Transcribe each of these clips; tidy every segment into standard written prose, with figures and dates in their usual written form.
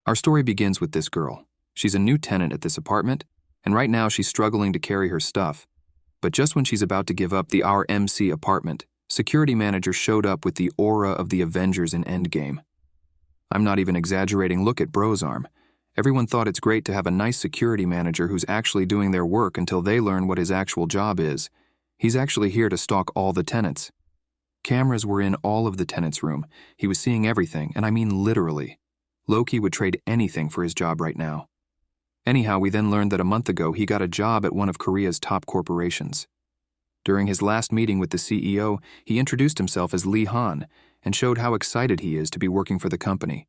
Our story begins with this girl. She's a new tenant at this apartment, and right now she's struggling to carry her stuff. But just when she's about to give up the RMC apartment, security manager showed up with the aura of the Avengers in Endgame. I'm not even exaggerating, look at bro's arm. Everyone thought it's great to have a nice security manager who's actually doing their work until they learn what his actual job is. He's actually here to stalk all the tenants. Cameras were in all of the tenants' room. He was seeing everything, and I mean literally. Loki would trade anything for his job right now. Anyhow, we then learned that a month ago he got a job at one of Korea's top corporations. During his last meeting with the CEO, he introduced himself as Lee Han and showed how excited he is to be working for the company.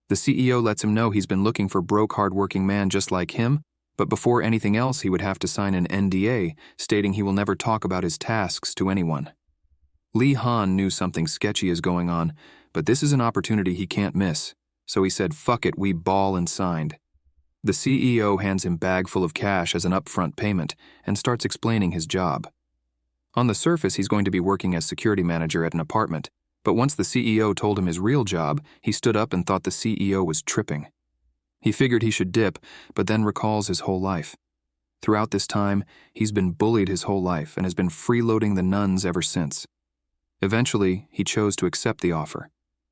The CEO lets him know he's been looking for a broke, hard-working man just like him, but before anything else he would have to sign an NDA stating he will never talk about his tasks to anyone. Lee Han knew something sketchy is going on, but this is an opportunity he can't miss, so he said, "Fuck it, we ball," and signed. The CEO hands him a bag full of cash as an upfront payment and starts explaining his job. On the surface, he's going to be working as security manager at an apartment, but once the CEO told him his real job, he stood up and thought the CEO was tripping. He figured he should dip, but then recalls his whole life. Throughout this time, he's been bullied his whole life and has been freeloading the nuns ever since. Eventually, he chose to accept the offer.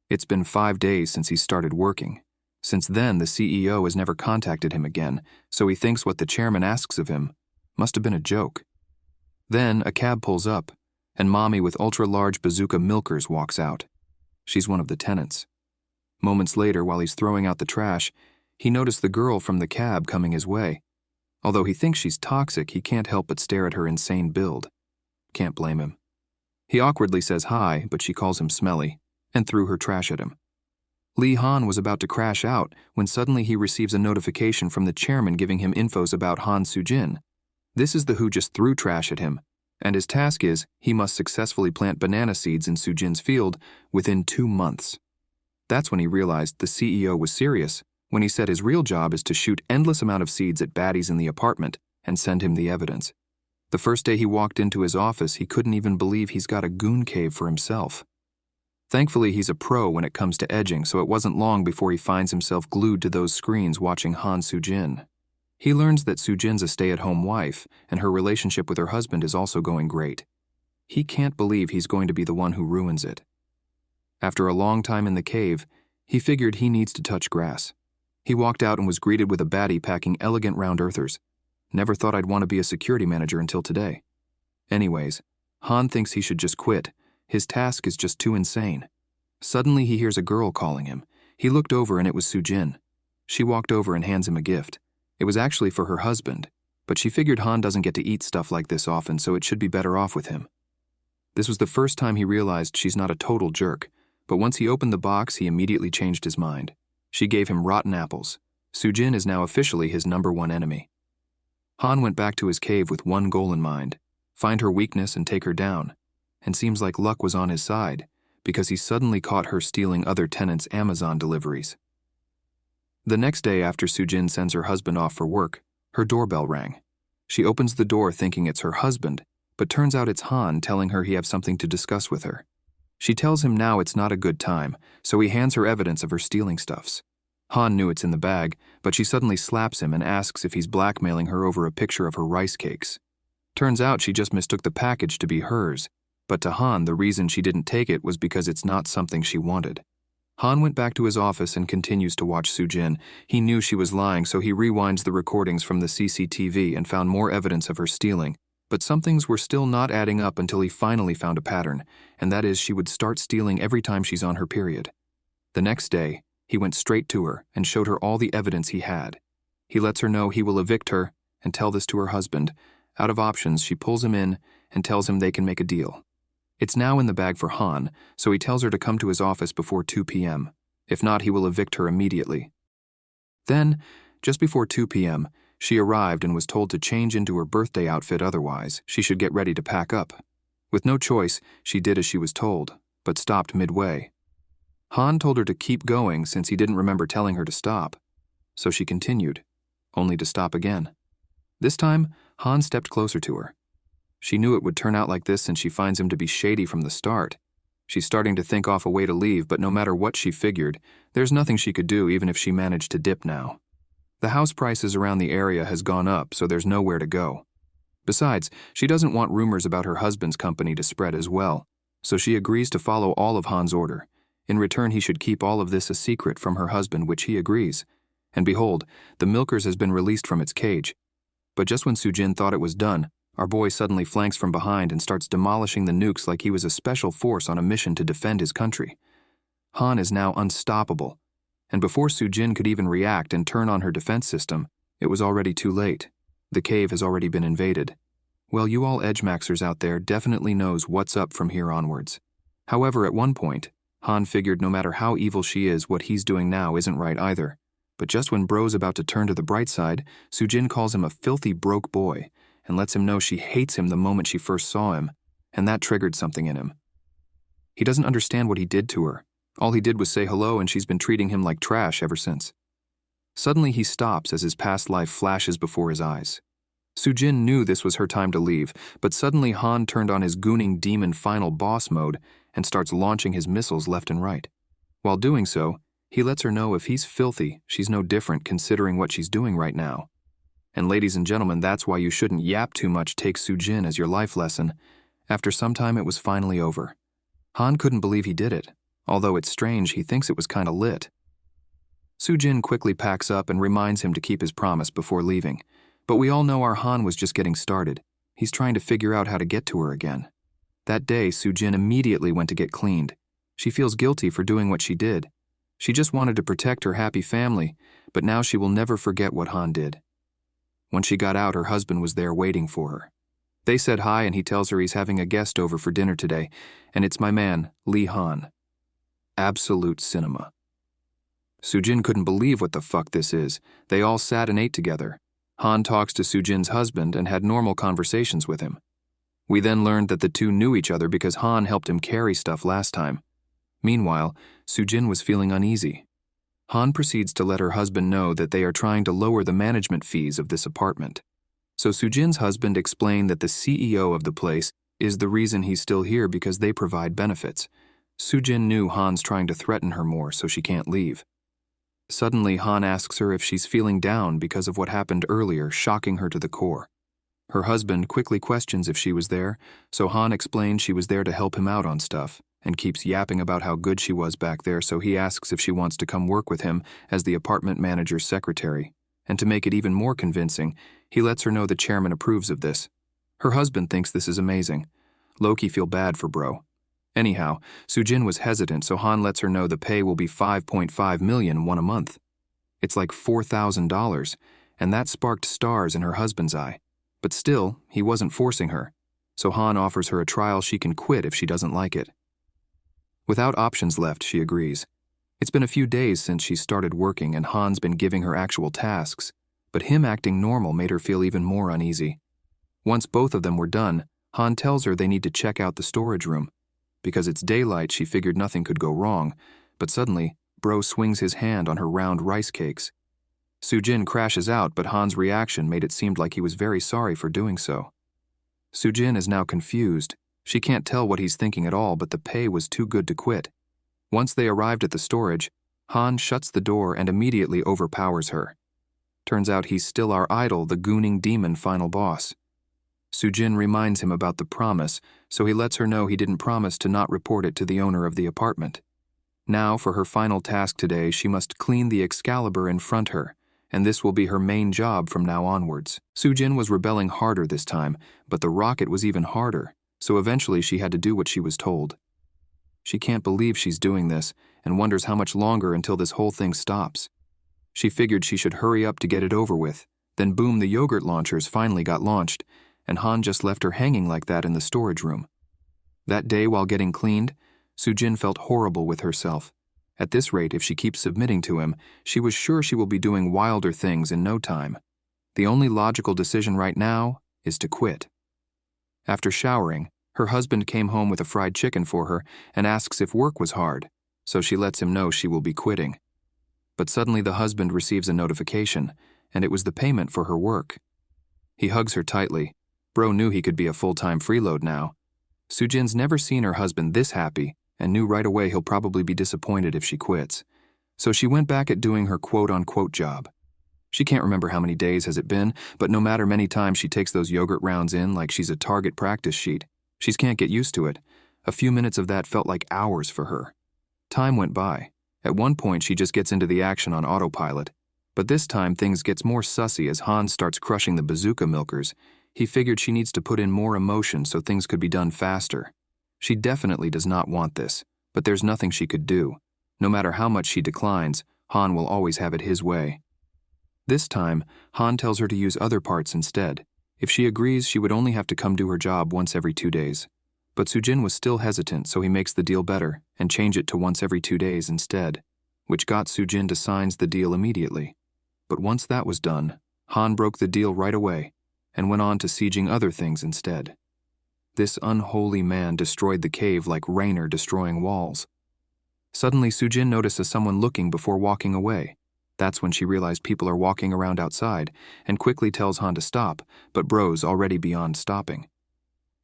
It's been 5 days since he started working. Since then, the CEO has never contacted him again, so he thinks what the chairman asks of him must have been a joke. Then, a cab pulls up, and Mommy with ultra-large bazooka milkers walks out. She's one of the tenants. Moments later, while he's throwing out the trash, he noticed the girl from the cab coming his way. Although he thinks she's toxic, he can't help but stare at her insane build. Can't blame him. He awkwardly says hi, but she calls him smelly, and threw her trash at him. Lee Han was about to crash out when suddenly he receives a notification from the chairman giving him infos about Han Sujin. This is the who just threw trash at him, and his task is he must successfully plant banana seeds in Sujin's field within 2 months. That's when he realized the CEO was serious when he said his real job is to shoot endless amount of seeds at baddies in the apartment and send him the evidence. The first day he walked into his office, he couldn't even believe he's got a goon cave for himself. Thankfully, he's a pro when it comes to edging, so it wasn't long before he finds himself glued to those screens watching Han Sujin. He learns that Sujin's a stay-at-home wife, and her relationship with her husband is also going great. He can't believe he's going to be the one who ruins it. After a long time in the cave, he figured he needs to touch grass. He walked out and was greeted with a baddie packing elegant round earthers. Never thought I'd want to be a security manager until today. Anyways, Han thinks he should just quit. His task is just too insane. Suddenly he hears a girl calling him. He looked over and it was Sujin. She walked over and hands him a gift. It was actually for her husband, but she figured Han doesn't get to eat stuff like this often, so it should be better off with him. This was the first time he realized she's not a total jerk, but once he opened the box, he immediately changed his mind. She gave him rotten apples. Sujin is now officially his #1 enemy. Han went back to his cave with one goal in mind: find her weakness and take her down. And seems like luck was on his side, because he suddenly caught her stealing other tenants' Amazon deliveries. The next day after Sujin sends her husband off for work, her doorbell rang. She opens the door thinking it's her husband, but turns out it's Han telling her he has something to discuss with her. She tells him now it's not a good time, so he hands her evidence of her stealing stuffs. Han knew it's in the bag, but she suddenly slaps him and asks if he's blackmailing her over a picture of her rice cakes. Turns out she just mistook the package to be hers, but to Han, the reason she didn't take it was because it's not something she wanted. Han went back to his office and continues to watch Sujin. He knew she was lying, so he rewinds the recordings from the CCTV and found more evidence of her stealing. But some things were still not adding up until he finally found a pattern, and that is she would start stealing every time she's on her period. The next day, he went straight to her and showed her all the evidence he had. He lets her know he will evict her and tell this to her husband. Out of options, she pulls him in and tells him they can make a deal. It's now in the bag for Han, so he tells her to come to his office before 2 p.m. If not, he will evict her immediately. Then, just before 2 p.m., she arrived and was told to change into her birthday outfit, otherwise she should get ready to pack up. With no choice, she did as she was told, but stopped midway. Han told her to keep going since he didn't remember telling her to stop, so she continued, only to stop again. This time, Han stepped closer to her. She knew it would turn out like this since she finds him to be shady from the start. She's starting to think off a way to leave, but no matter what she figured, there's nothing she could do even if she managed to dip now. The house prices around the area has gone up, so there's nowhere to go. Besides, she doesn't want rumors about her husband's company to spread as well, so she agrees to follow all of Han's order. In return, he should keep all of this a secret from her husband, which he agrees. And behold, the milkers has been released from its cage. But just when Sujin thought it was done, our boy suddenly flanks from behind and starts demolishing the nukes like he was a special force on a mission to defend his country. Han is now unstoppable, and before Sujin could even react and turn on her defense system, it was already too late. The cave has already been invaded. Well, you all edge-maxers out there definitely knows what's up from here onwards. However, at one point, Han figured no matter how evil she is, what he's doing now isn't right either. But just when Bro's about to turn to the bright side, Sujin calls him a filthy broke boy and lets him know she hates him the moment she first saw him, and that triggered something in him. He doesn't understand what he did to her. All he did was say hello, and she's been treating him like trash ever since. Suddenly he stops as his past life flashes before his eyes. Sujin knew this was her time to leave, but suddenly Han turned on his gooning demon final boss mode and starts launching his missiles left and right. While doing so, he lets her know if he's filthy, she's no different considering what she's doing right now. And ladies and gentlemen, that's why you shouldn't yap too much. Take Sujin as your life lesson. After some time, it was finally over. Han couldn't believe he did it. Although it's strange, he thinks it was kinda lit. Sujin quickly packs up and reminds him to keep his promise before leaving. But we all know our Han was just getting started. He's trying to figure out how to get to her again. That day, Sujin immediately went to get cleaned. She feels guilty for doing what she did. She just wanted to protect her happy family, but now she will never forget what Han did. When she got out, her husband was there waiting for her. They said hi, and he tells her he's having a guest over for dinner today, and it's my man, Lee Han. Absolute cinema. Sujin couldn't believe what the fuck this is. They all sat and ate together. Han talks to Sujin's husband and had normal conversations with him. We then learned that the two knew each other because Han helped him carry stuff last time. Meanwhile, Sujin was feeling uneasy. Han proceeds to let her husband know that they are trying to lower the management fees of this apartment. So Sujin's husband explained that the CEO of the place is the reason he's still here because they provide benefits. Sujin knew Han's trying to threaten her more, so she can't leave. Suddenly, Han asks her if she's feeling down because of what happened earlier, shocking her to the core. Her husband quickly questions if she was there, so Han explains she was there to help him out on stuff, and keeps yapping about how good she was back there, so he asks if she wants to come work with him as the apartment manager's secretary. And to make it even more convincing, he lets her know the chairman approves of this. Her husband thinks this is amazing. Loki feel bad for Bro. Anyhow, Sujin was hesitant, so Han lets her know the pay will be 5.5 million a month. It's like $4,000, and that sparked stars in her husband's eye. But still, he wasn't forcing her, so Han offers her a trial she can quit if she doesn't like it. Without options left, she agrees. It's been a few days since she started working, and Han's been giving her actual tasks, but him acting normal made her feel even more uneasy. Once both of them were done, Han tells her they need to check out the storage room. Because it's daylight, she figured nothing could go wrong, but suddenly, Bro swings his hand on her round rice cakes. Sujin crashes out, but Han's reaction made it seem like he was very sorry for doing so. Sujin is now confused. She can't tell what he's thinking at all, but the pay was too good to quit. Once they arrived at the storage, Han shuts the door and immediately overpowers her. Turns out he's still our idol, the gooning demon final boss. Sujin reminds him about the promise, so he lets her know he didn't promise to not report it to the owner of the apartment. Now, for her final task today, she must clean the Excalibur in front her, and this will be her main job from now onwards. Sujin was rebelling harder this time, but the rocket was even harder, so eventually she had to do what she was told. She can't believe she's doing this, and wonders how much longer until this whole thing stops. She figured she should hurry up to get it over with, then boom, the yogurt launchers finally got launched, and Han just left her hanging like that in the storage room. That day, while getting cleaned, Sujin felt horrible with herself. At this rate, if she keeps submitting to him, she was sure she will be doing wilder things in no time. The only logical decision right now is to quit. After showering, her husband came home with a fried chicken for her and asks if work was hard, so she lets him know she will be quitting. But suddenly the husband receives a notification, and it was the payment for her work. He hugs her tightly. Bro knew he could be a full-time freeload now. Sujin's never seen her husband this happy, and knew right away he'll probably be disappointed if she quits. So she went back at doing her quote-unquote job. She can't remember how many days has it been, but no matter many times she takes those yogurt rounds in like she's a target practice sheet, she can't get used to it. A few minutes of that felt like hours for her. Time went by. At one point she just gets into the action on autopilot. But this time things gets more sussy as Hans starts crushing the bazooka milkers. He figured she needs to put in more emotion so things could be done faster. She definitely does not want this, but there's nothing she could do. No matter how much she declines, Han will always have it his way. This time, Han tells her to use other parts instead. If she agrees, she would only have to come do her job once every 2 days. But Sujin was still hesitant, so he makes the deal better and change it to once every 2 days instead, which got Sujin to sign the deal immediately. But once that was done, Han broke the deal right away and went on to sieging other things instead. This unholy man destroyed the cave like Rainer destroying walls. Suddenly, Sujin notices someone looking before walking away. That's when she realized people are walking around outside and quickly tells Han to stop, but bro's already beyond stopping.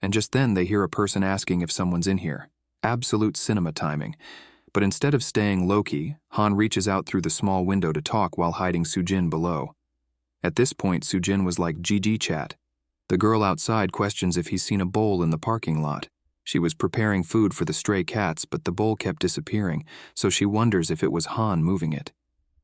And just then they hear a person asking if someone's in here. Absolute cinema timing. But instead of staying low-key, Han reaches out through the small window to talk while hiding Sujin below. At this point, Sujin was like GG chat. The girl outside questions if he's seen a bowl in the parking lot. She was preparing food for the stray cats, but the bowl kept disappearing, so she wonders if it was Han moving it.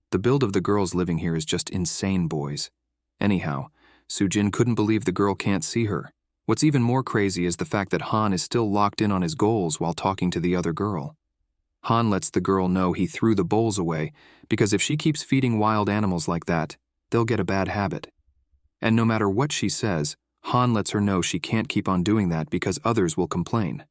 The build of the girls living here is just insane, boys. Anyhow, Sujin couldn't believe the girl can't see her. What's even more crazy is the fact that Han is still locked in on his goals while talking to the other girl. Han lets the girl know he threw the bowls away because if she keeps feeding wild animals like that, they'll get a bad habit. And no matter what she says, Han lets her know she can't keep on doing that because others will complain.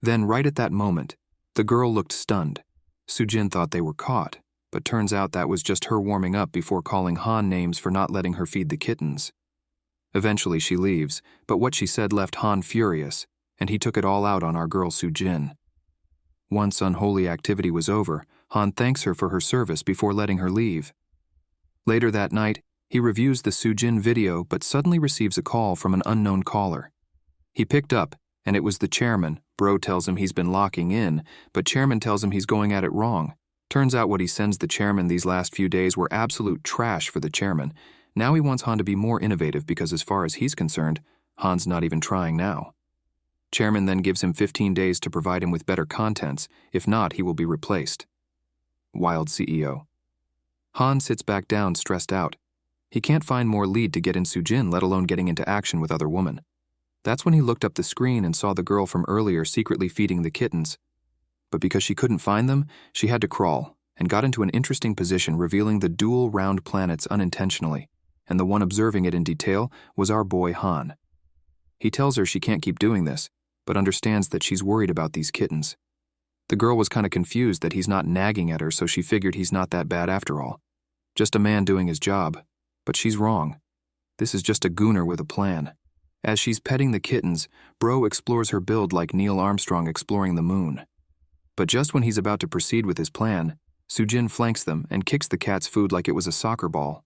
Then, right at that moment, the girl looked stunned. Sujin thought they were caught, but turns out that was just her warming up before calling Han names for not letting her feed the kittens. Eventually she leaves, but what she said left Han furious, and he took it all out on our girl Sujin. Once unholy activity was over, Han thanks her for her service before letting her leave. Later that night, he reviews the Sujin video but suddenly receives a call from an unknown caller. He picked up, and it was the chairman. Bro tells him he's been locking in, but chairman tells him he's going at it wrong. Turns out what he sends the chairman these last few days were absolute trash for the chairman. Now he wants Han to be more innovative because as far as he's concerned, Han's not even trying now. Chairman then gives him 15 days to provide him with better contents. If not, he will be replaced. Wild CEO. Han sits back down, stressed out. He can't find more lead to get in Sujin, let alone getting into action with other women. That's when he looked up the screen and saw the girl from earlier secretly feeding the kittens. But because she couldn't find them, she had to crawl, and got into an interesting position revealing the dual round planets unintentionally, and the one observing it in detail was our boy Han. He tells her she can't keep doing this, but understands that she's worried about these kittens. The girl was kind of confused that he's not nagging at her, so she figured he's not that bad after all. Just a man doing his job. But she's wrong. This is just a gooner with a plan. As she's petting the kittens, Bro explores her build like Neil Armstrong exploring the moon. But just when he's about to proceed with his plan, Sujin flanks them and kicks the cat's food like it was a soccer ball.